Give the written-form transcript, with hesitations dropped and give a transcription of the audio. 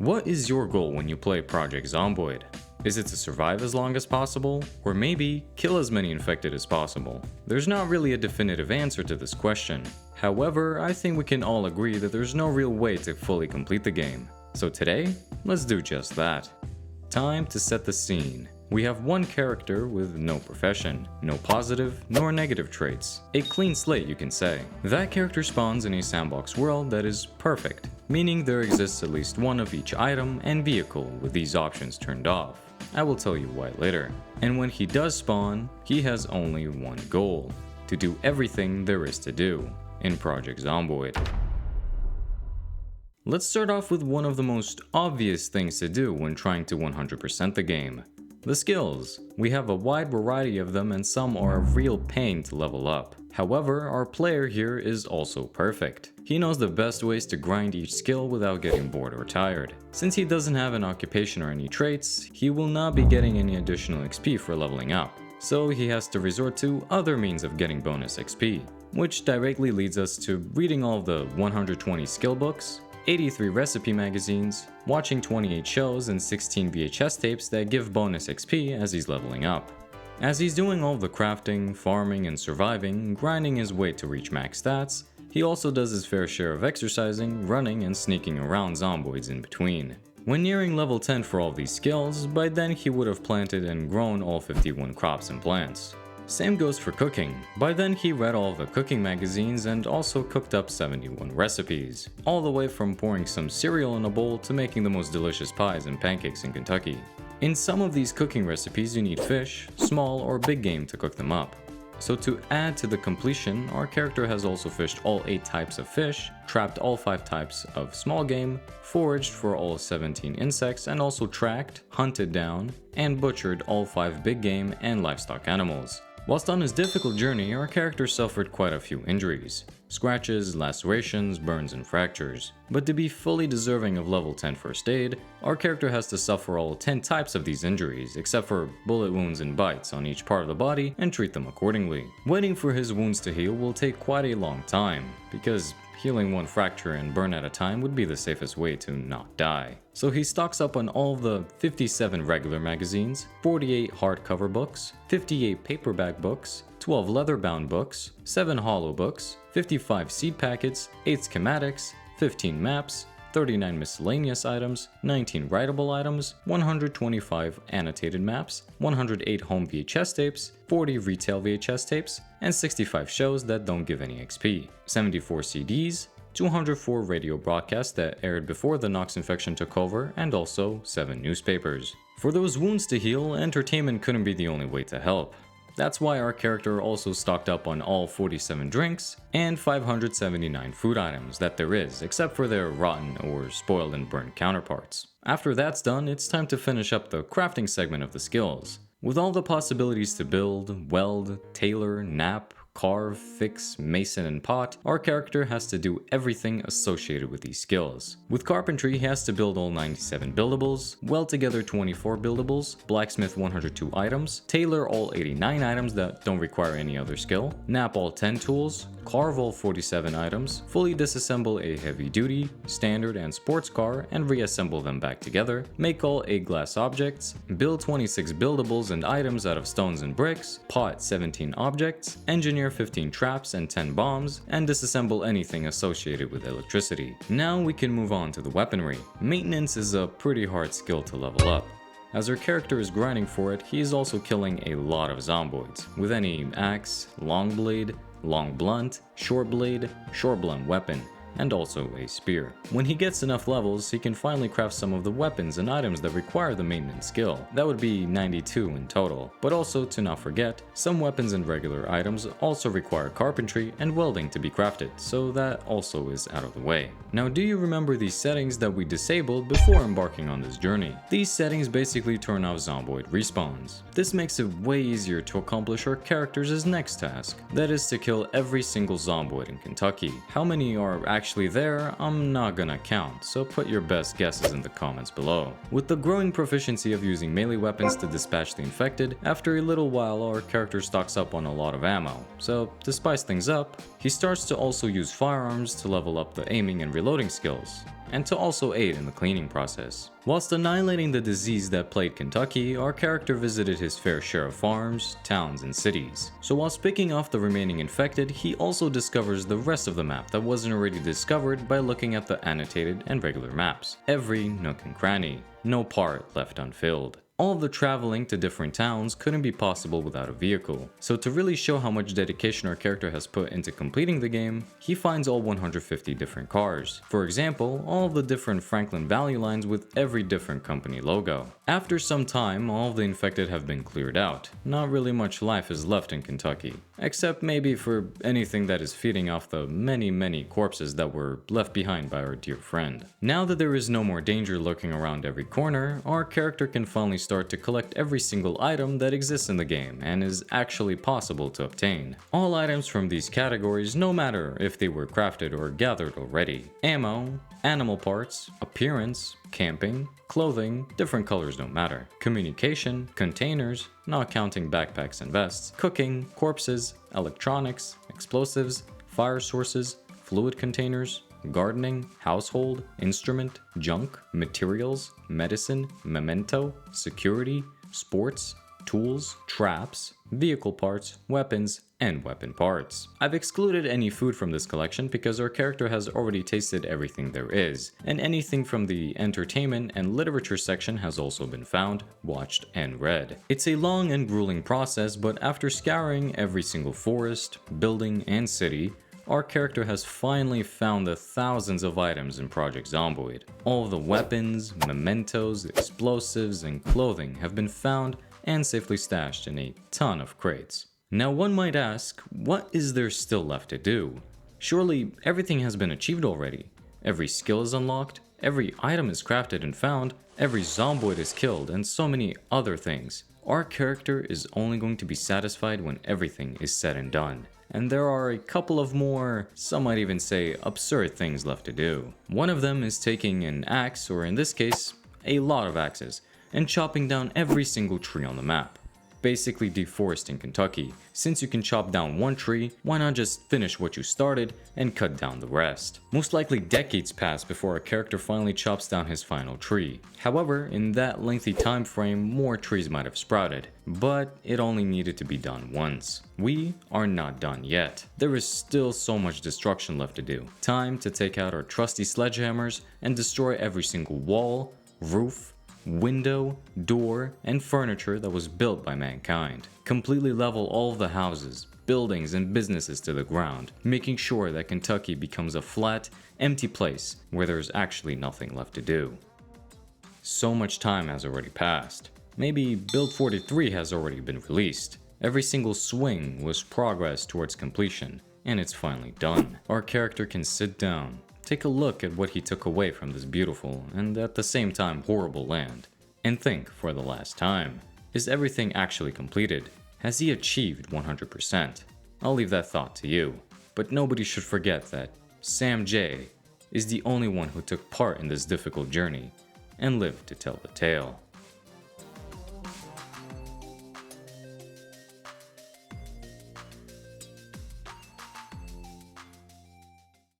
What is your goal when you play Project Zomboid? Is it to survive as long as possible, or maybe kill as many infected as possible? There's not really a definitive answer to this question. However, I think we can all agree that there's no real way to fully complete the game. So today, let's do just that. Time to set the scene. We have one character with no profession, no positive nor negative traits. A clean slate, you can say. That character spawns in a sandbox world that is perfect, meaning there exists at least one of each item and vehicle with these options turned off. I will tell you why later. And when he does spawn, he has only one goal: to do everything there is to do in Project Zomboid. Let's start off with one of the most obvious things to do when trying to 100% the game. The skills. We have a wide variety of them and some are a real pain to level up. However, our player here is also perfect. He knows the best ways to grind each skill without getting bored or tired. Since he doesn't have an occupation or any traits, he will not be getting any additional XP for leveling up. So he has to resort to other means of getting bonus XP, which directly leads us to reading all of the 120 skill books, 83 recipe magazines, watching 28 shows and 16 VHS tapes that give bonus XP as he's leveling up. As he's doing all the crafting, farming and surviving, grinding his way to reach max stats, he also does his fair share of exercising, running and sneaking around zomboids in between. When nearing level 10 for all these skills, by then he would have planted and grown all 51 crops and plants. Same goes for cooking. By then he read all of the cooking magazines and also cooked up 71 recipes, all the way from pouring some cereal in a bowl to making the most delicious pies and pancakes in Kentucky. In some of these cooking recipes you need fish, small or big game to cook them up. So to add to the completion, our character has also fished all 8 types of fish, trapped all 5 types of small game, foraged for all 17 insects, and also tracked, hunted down, and butchered all 5 big game and livestock animals. Whilst on his difficult journey, our character suffered quite a few injuries. Scratches, lacerations, burns and fractures. But to be fully deserving of level 10 first aid, our character has to suffer all 10 types of these injuries, except for bullet wounds and bites on each part of the body, and treat them accordingly. Waiting for his wounds to heal will take quite a long time, because healing one fracture and burn at a time would be the safest way to not die. So he stocks up on all the 57 regular magazines, 48 hardcover books, 58 paperback books, 12 leather-bound books, 7 hollow books, 55 seed packets, 8 schematics, 15 maps, 39 miscellaneous items, 19 writable items, 125 annotated maps, 108 home VHS tapes, 40 retail VHS tapes, and 65 shows that don't give any XP, 74 CDs, 204 radio broadcasts that aired before the Nox infection took over, and also 7 newspapers. For those wounds to heal, entertainment couldn't be the only way to help. That's why our character also stocked up on all 47 drinks and 579 food items that there is, except for their rotten or spoiled and burnt counterparts. After that's done, it's time to finish up the crafting segment of the skills. With all the possibilities to build, weld, tailor, nap, carve, fix, mason, and pot, our character has to do everything associated with these skills. With carpentry, he has to build all 97 buildables, weld together 24 buildables, blacksmith 102 items, tailor all 89 items that don't require any other skill, nap all 10 tools, carve all 47 items, fully disassemble a heavy-duty, standard, and sports car and reassemble them back together, make all 8 glass objects, build 26 buildables and items out of stones and bricks, pot 17 objects, engineer 15 traps and 10 bombs, and disassemble anything associated with electricity. Now we can move on to the weaponry. Maintenance is a pretty hard skill to level up. As our character is grinding for it, he is also killing a lot of zomboids, with any axe, long blade, long blunt, short blunt weapon, and also a spear. When he gets enough levels, he can finally craft some of the weapons and items that require the maintenance skill. That would be 92 in total. But also, to not forget, some weapons and regular items also require carpentry and welding to be crafted, so that also is out of the way. Now, do you remember these settings that we disabled before embarking on this journey? These settings basically turn off zomboid respawns. This makes it way easier to accomplish our character's next task, that is to kill every single zomboid in Kentucky. How many are actually there, I'm not gonna count, so put your best guesses in the comments below. With the growing proficiency of using melee weapons to dispatch the infected, after a little while our character stocks up on a lot of ammo, so to spice things up, he starts to also use firearms to level up the aiming and reloading skills. and to also aid in the cleaning process. Whilst annihilating the disease that plagued Kentucky, our character visited his fair share of farms, towns, and cities. So whilst picking off the remaining infected, he also discovers the rest of the map that wasn't already discovered by looking at the annotated and regular maps. Every nook and cranny, no part left unfilled. All of the traveling to different towns couldn't be possible without a vehicle, so to really show how much dedication our character has put into completing the game, he finds all 150 different cars. For example, all of the different Franklin Valley lines with every different company logo. After some time, all of the infected have been cleared out. Not really much life is left in Kentucky, except maybe for anything that is feeding off the many corpses that were left behind by our dear friend. Now that there is no more danger lurking around every corner, our character can finally start to collect every single item that exists in the game and is actually possible to obtain. All items from these categories, no matter if they were crafted or gathered already. Ammo, animal parts, appearance, camping, clothing, different colors don't matter. Communication, containers, not counting backpacks and vests, cooking, corpses, electronics, explosives, fire sources, fluid containers, gardening, household, instrument, junk, materials, medicine, memento, security, sports, tools, traps, vehicle parts, weapons, and weapon parts. I've excluded any food from this collection because our character has already tasted everything there is, and anything from the entertainment and literature section has also been found, watched, and read. It's a long and grueling process, but after scouring every single forest, building, and city, our character has finally found the thousands of items in Project Zomboid. All of the weapons, mementos, explosives, and clothing have been found and safely stashed in a ton of crates. Now one might ask, what is there still left to do? Surely everything has been achieved already. Every skill is unlocked, every item is crafted and found, every zomboid is killed, and so many other things. Our character is only going to be satisfied when everything is said and done. And there are a couple of more, some might even say, absurd things left to do. One of them is taking an axe, or in this case, a lot of axes, and chopping down every single tree on the map. Basically deforesting Kentucky. Since you can chop down one tree, why not just finish what you started and cut down the rest? Most likely decades pass before our character finally chops down his final tree. However, in that lengthy time frame, more trees might have sprouted, but it only needed to be done once. We are not done yet. There is still so much destruction left to do. Time to take out our trusty sledgehammers and destroy every single wall, roof, window, door, and furniture that was built by mankind. Completely level all of the houses, buildings, and businesses to the ground, making sure that Kentucky becomes a flat, empty place where there's actually nothing left to do. So much time has already passed. Maybe Build 43 has already been released. Every single swing was progress towards completion, and it's finally done. Our character can sit down, take a look at what he took away from this beautiful and at the same time horrible land, and think for the last time, is everything actually completed? Has he achieved 100%? I'll leave that thought to you, but nobody should forget that Sam J is the only one who took part in this difficult journey and lived to tell the tale.